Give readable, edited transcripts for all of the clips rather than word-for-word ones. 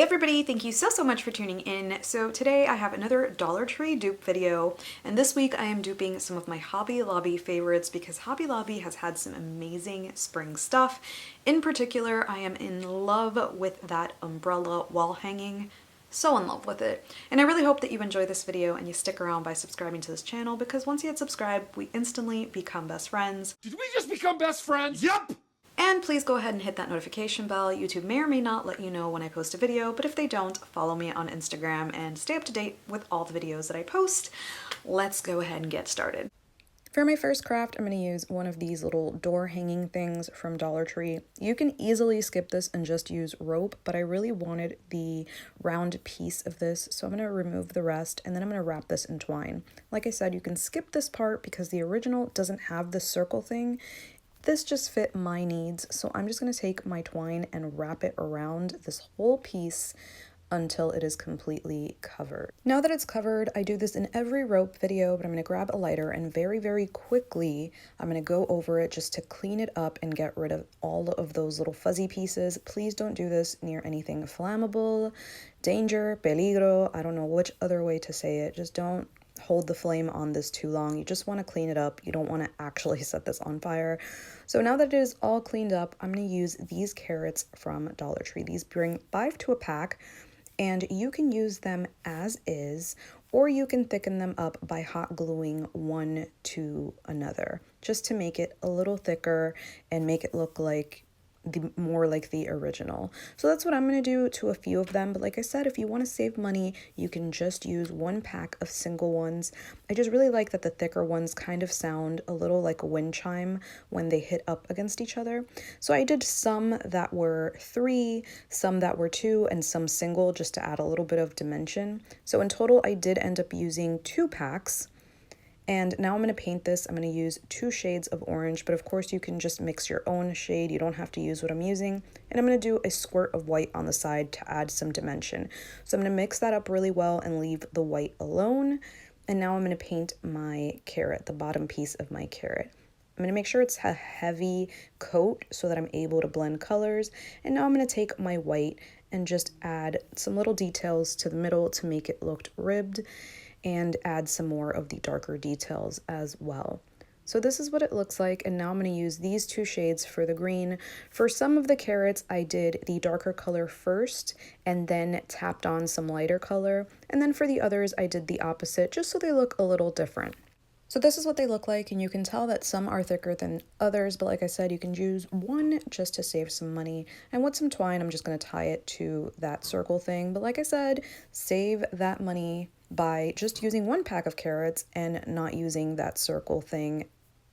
Hey everybody, thank you so much for tuning in. So today I have another Dollar Tree dupe video, and this week I am duping some of my Hobby Lobby favorites because Hobby Lobby has had some amazing spring stuff. In particular, I am in love with that umbrella wall hanging. So in love with it. And I really hope that you enjoy this video and you stick around by subscribing to this channel, because once you hit subscribe, we instantly become best friends. Did we just become best friends? Yup! And please go ahead and hit that notification bell. YouTube may or may not let you know when I post a video, but if they don't, follow me on Instagram and stay up to date with all the videos that I post. Let's go ahead and get started. For my first craft, I'm going to use one of these little door hanging things from Dollar Tree. You can easily skip this and just use rope, but I really wanted the round piece of this, so I'm going to remove the rest and then I'm going to wrap this in twine. Like I said, you can skip this part because the original doesn't have the circle thing. This just fit my needs, so I'm just going to take my twine and wrap it around this whole piece until it is completely covered. Now that it's covered, I do this in every rope video, but I'm going to grab a lighter and very quickly I'm going to go over it just to clean it up and get rid of all of those little fuzzy pieces. Please don't do this near anything flammable, danger, peligro, I don't know which other way to say it. Just don't hold the flame on this too long. You just want to clean it up. You don't want to actually set this on fire. So now that it is all cleaned up, I'm going to use these carrots from Dollar Tree. These bring 5 to a pack, and you can use them as is, or you can thicken them up by hot gluing one to another, just to make it a little thicker and make it look like more like the original. So that's what I'm going to do to a few of them. But like I said, if you want to save money, you can just use one pack of single ones. I just really like that the thicker ones kind of sound a little like a wind chime when they hit up against each other. So I did some that were 3, some that were 2, and some single, just to add a little bit of dimension. So in total, I did end up using 2 packs. And now I'm going to paint this. I'm going to use 2 shades of orange, but of course you can just mix your own shade. You don't have to use what I'm using. And I'm going to do a squirt of white on the side to add some dimension. So I'm going to mix that up really well and leave the white alone. And now I'm going to paint my carrot, the bottom piece of my carrot. I'm going to make sure it's a heavy coat so that I'm able to blend colors. And now I'm going to take my white and just add some little details to the middle to make it look ribbed, and add some more of the darker details as well. So this is what it looks like, and now I'm going to use these 2 shades for the green. For some of the carrots, I did the darker color first and then tapped on some lighter color, and then for the others I did the opposite, just so they look a little different. So this is what they look like, and you can tell that some are thicker than others, but like I said, you can use one just to save some money. And with some twine, I'm just going to tie it to that circle thing, but like I said, save that money by just using 1 pack of carrots and not using that circle thing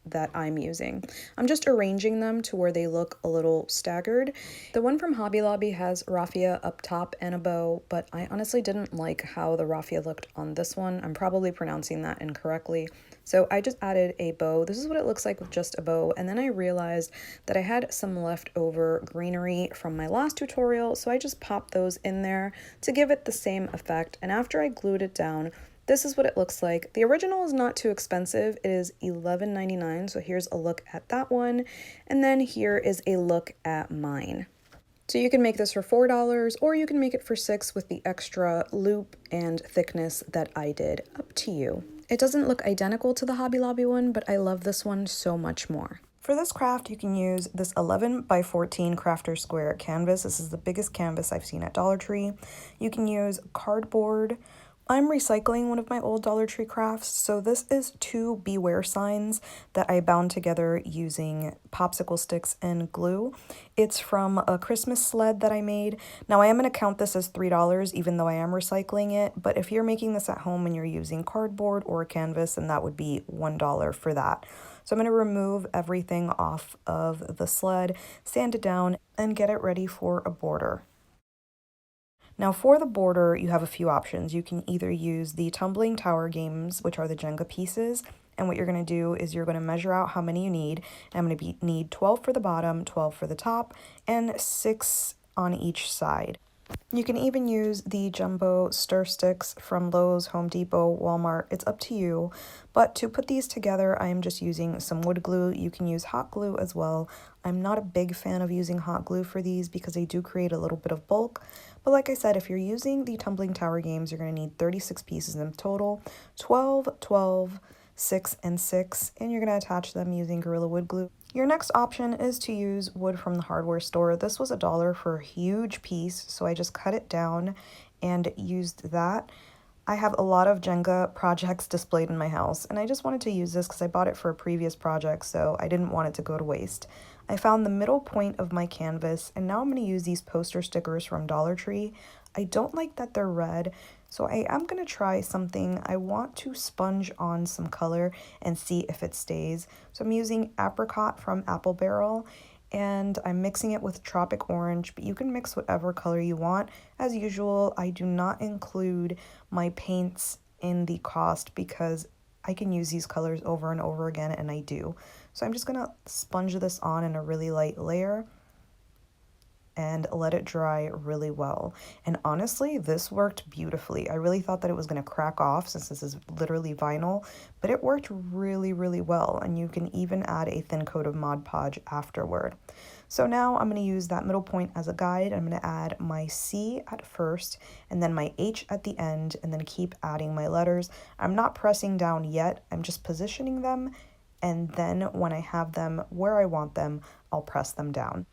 that I'm using. I'm just arranging them to where they look a little staggered. The one from Hobby Lobby has raffia up top and a bow, but I honestly didn't like how the raffia looked on this one. I'm probably pronouncing that incorrectly. So I just added a bow. This is what it looks like with just a bow. And then I realized that I had some leftover greenery from my last tutorial, so I just popped those in there to give it the same effect. And after I glued it down, this is what it looks like. The original is not too expensive. It is $11.99, so here's a look at that one. And then here is a look at mine. So you can make this for $4, or you can make it for $6 with the extra loop and thickness that I did. Up to you. It doesn't look identical to the Hobby Lobby one, but I love this one so much more. For this craft, you can use this 11 by 14 crafter square canvas. This is the biggest canvas I've seen at Dollar Tree. You can use cardboard. I'm recycling one of my old Dollar Tree crafts, so this is 2 beware signs that I bound together using popsicle sticks and glue. It's from a Christmas sled that I made. Now I am going to count this as $3 even though I am recycling it, but if you're making this at home and you're using cardboard or a canvas, then that would be $1 for that. So I'm going to remove everything off of the sled, sand it down, and get it ready for a border. Now for the border, you have a few options. You can either use the tumbling tower games, which are the Jenga pieces, and what you're going to do is you're going to measure out how many you need. And I'm going to need 12 for the bottom, 12 for the top, and 6 on each side. You can even use the jumbo stir sticks from Lowe's, Home Depot, Walmart. It's up to you. But to put these together, I am just using some wood glue. You can use hot glue as well. I'm not a big fan of using hot glue for these because they do create a little bit of bulk. But like I said, if you're using the Tumbling Tower games, you're going to need 36 pieces in total, 12, 12, 6, and 6, and you're going to attach them using Gorilla Wood Glue. Your next option is to use wood from the hardware store. This was $1 for a huge piece, so I just cut it down and used that. I have a lot of Jenga projects displayed in my house, and I just wanted to use this because I bought it for a previous project, so I didn't want it to go to waste. I found the middle point of my canvas, and now I'm going to use these poster stickers from Dollar Tree. I don't like that they're red, so I am going to try something. I want to sponge on some color and see if it stays. So I'm using Apricot from Apple Barrel, and I'm mixing it with Tropic Orange, but you can mix whatever color you want. As usual, I do not include my paints in the cost because I can use these colors over and over again, and I do. So I'm just gonna sponge this on in a really light layer and let it dry really well. And honestly, this worked beautifully. I really thought that it was gonna crack off since this is literally vinyl, but it worked really, really well. And you can even add a thin coat of Mod Podge afterward. So now I'm gonna use that middle point as a guide. I'm gonna add my C at first and then my H at the end, and then keep adding my letters. I'm not pressing down yet, I'm just positioning them, and then when I have them where I want them, I'll press them down.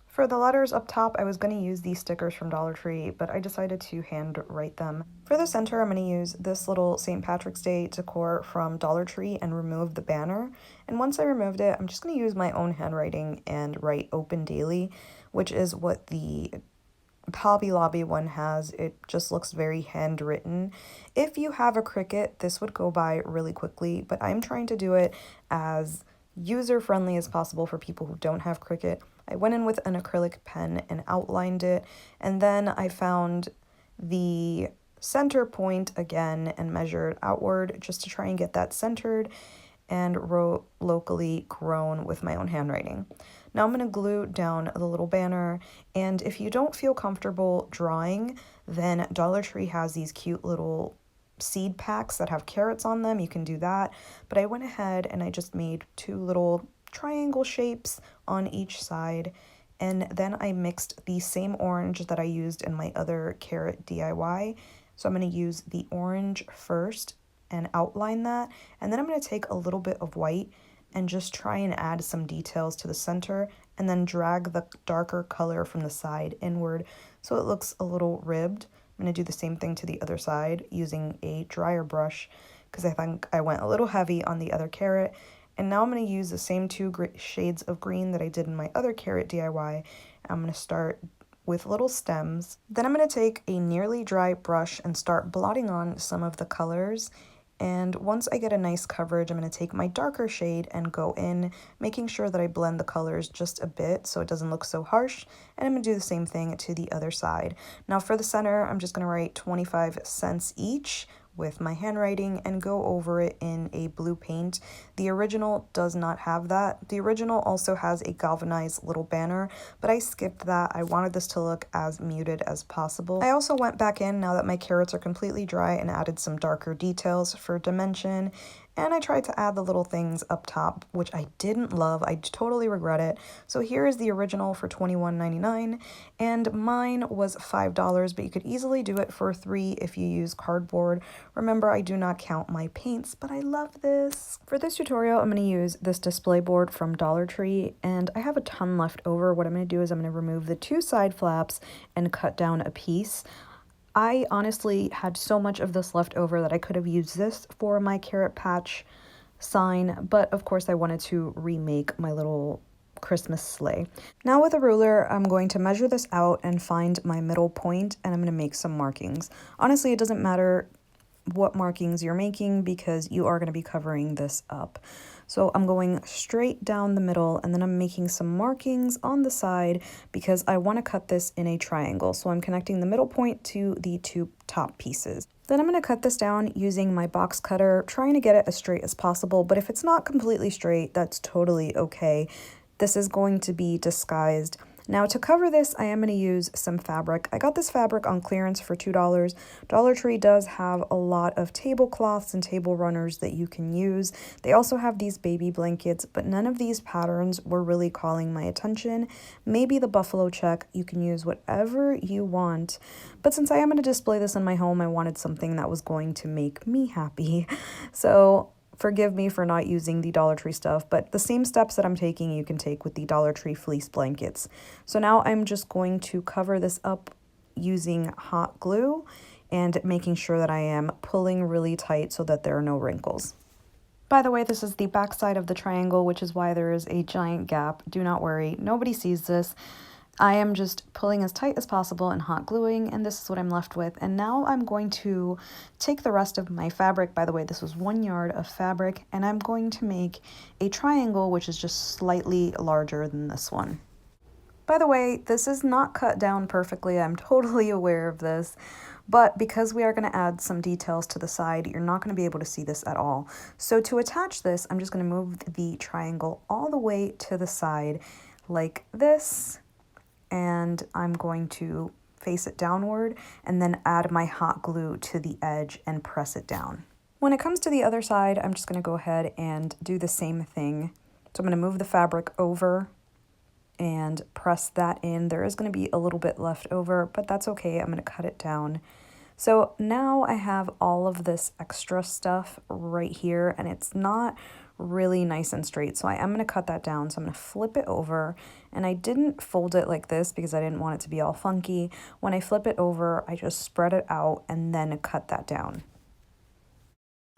For the letters up top, I was going to use these stickers from Dollar Tree, but I decided to hand write them. For the center, I'm going to use this little St. Patrick's Day decor from Dollar Tree and remove the banner. And once I removed it, I'm just going to use my own handwriting and write Open Daily, which is what the Hobby Lobby one has. It just looks very handwritten. If you have a Cricut, this would go by really quickly, but I'm trying to do it as user-friendly as possible for people who don't have Cricut. I went in with an acrylic pen and outlined it, and then I found the center point again and measured outward just to try and get that centered, and wrote locally grown with my own handwriting. Now I'm going to glue down the little banner, and if you don't feel comfortable drawing, then Dollar Tree has these cute little seed packs that have carrots on them. You can do that, but I went ahead and I just made 2 little triangle shapes on each side, and then I mixed the same orange that I used in my other carrot DIY. So I'm going to use the orange first and outline that, and then I'm going to take a little bit of white and just try and add some details to the center, and then drag the darker color from the side inward so it looks a little ribbed. I'm going to do the same thing to the other side using a drier brush because I think I went a little heavy on the other carrot. And now I'm going to use the same 2 shades of green that I did in my other carrot DIY. I'm going to start with little stems. Then I'm going to take a nearly dry brush and start blotting on some of the colors. And once I get a nice coverage, I'm going to take my darker shade and go in, making sure that I blend the colors just a bit so it doesn't look so harsh. And I'm going to do the same thing to the other side. Now for the center, I'm just going to write 25 cents each with my handwriting and go over it in a blue paint. The original does not have that. The original also has a galvanized little banner, but I skipped that. I wanted this to look as muted as possible. I also went back in now that my carrots are completely dry and added some darker details for dimension. And I tried to add the little things up top, which I didn't love. I totally regret it. So here is the original for $21.99, and mine was $5, but you could easily do it for $3 if you use cardboard. Remember, I do not count my paints, but I love this. For this tutorial, I'm going to use this display board from Dollar Tree, and I have a ton left over. What I'm going to do is I'm going to remove the 2 side flaps and cut down a piece. I honestly had so much of this left over that I could have used this for my carrot patch sign, but of course I wanted to remake my little Christmas sleigh. Now with a ruler, I'm going to measure this out and find my middle point, and I'm going to make some markings. Honestly, it doesn't matter what markings you're making because you are going to be covering this up. So I'm going straight down the middle, and then I'm making some markings on the side because I want to cut this in a triangle. So I'm connecting the middle point to the 2 top pieces. Then I'm going to cut this down using my box cutter, trying to get it as straight as possible, but if it's not completely straight, that's totally okay. This is going to be disguised Now to cover this, I am going to use some fabric. I got this fabric on clearance for $2. Dollar Tree does have a lot of tablecloths and table runners that you can use. They also have these baby blankets, but none of these patterns were really calling my attention. Maybe the buffalo check. You can use whatever you want. But since I am going to display this in my home, I wanted something that was going to make me happy. So forgive me for not using the Dollar Tree stuff, but the same steps that I'm taking you can take with the Dollar Tree fleece blankets. So now I'm just going to cover this up using hot glue and making sure that I am pulling really tight so that there are no wrinkles. By the way, this is the back side of the triangle, which is why there is a giant gap. Do not worry, nobody sees this. I am just pulling as tight as possible and hot gluing, and this is what I'm left with. And now I'm going to take the rest of my fabric. By the way, this was 1 yard of fabric, and I'm going to make a triangle, which is just slightly larger than this one. By the way, this is not cut down perfectly. I'm totally aware of this, but because we are going to add some details to the side, you're not going to be able to see this at all. So to attach this, I'm just going to move the triangle all the way to the side like this. And I'm going to face it downward and then add my hot glue to the edge and press it down. When it comes to the other side, I'm just going to go ahead and do the same thing. So I'm going to move the fabric over and press that in. There is going to be a little bit left over, but that's okay. I'm going to cut it down. So now I have all of this extra stuff right here, and it's not really nice and straight. So I am going to cut that down. So I'm going to flip it over, and I didn't fold it like this because I didn't want it to be all funky. When I flip it over, I just spread it out and then cut that down.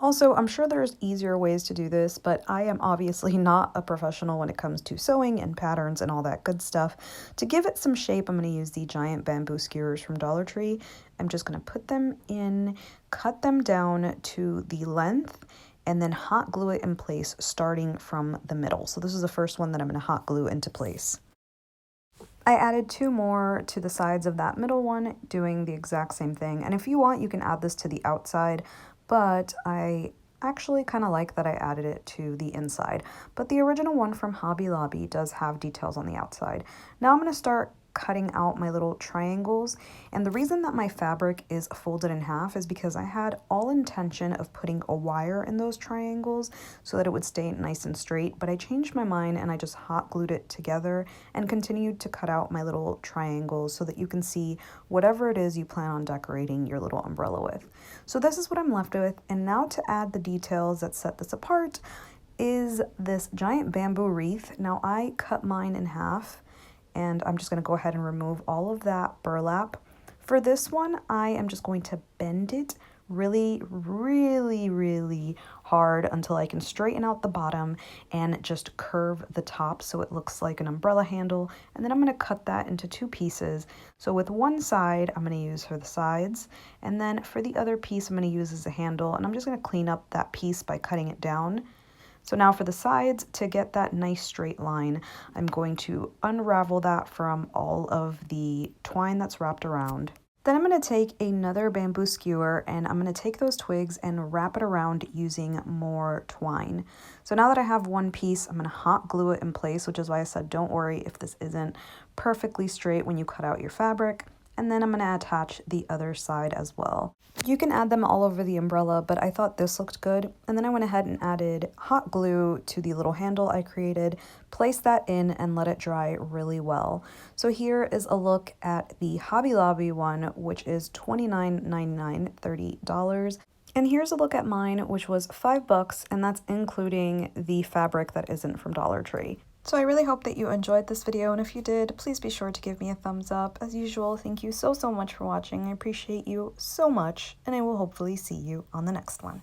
Also, I'm sure there's easier ways to do this, but I am obviously not a professional when it comes to sewing and patterns and all that good stuff. To give it some shape, I'm going to use the giant bamboo skewers from Dollar Tree. I'm just going to put them in, cut them down to the length, and then hot glue it in place starting from the middle. So this is the first one that I'm going to hot glue into place. I added 2 more to the sides of that middle one, doing the exact same thing. And if you want, you can add this to the outside, but I actually kind of like that I added it to the inside. But the original one from Hobby Lobby does have details on the outside. Now I'm going to start cutting out my little triangles, and the reason that my fabric is folded in half is because I had all intention of putting a wire in those triangles so that it would stay nice and straight, but I changed my mind and I just hot glued it together and continued to cut out my little triangles so that you can see whatever it is you plan on decorating your little umbrella with. So this is what I'm left with, and now to add the details that set this apart is this giant bamboo wreath. Now I cut mine in half, and I'm just going to go ahead and remove all of that burlap. For this one, I am just going to bend it really, really, really hard until I can straighten out the bottom and just curve the top so it looks like an umbrella handle. And then I'm going to cut that into 2 pieces. So with one side, I'm going to use for the sides, and then for the other piece, I'm going to use as a handle, and I'm just going to clean up that piece by cutting it down. So now for the sides, to get that nice straight line, I'm going to unravel that from all of the twine that's wrapped around. Then I'm going to take another bamboo skewer and I'm going to take those twigs and wrap it around using more twine. So now that I have one piece, I'm going to hot glue it in place, which is why I said don't worry if this isn't perfectly straight when you cut out your fabric. And then I'm going to attach the other side as well. You can add them all over the umbrella, but I thought this looked good. And then I went ahead and added hot glue to the little handle I created, placed that in and let it dry really well. So here is a look at the Hobby Lobby one, which is $29.99, $30. And here's a look at mine, which was $5, and that's including the fabric that isn't from Dollar Tree. So I really hope that you enjoyed this video, and if you did, please be sure to give me a thumbs up. As usual, thank you so much for watching. I appreciate you so much, and I will hopefully see you on the next one.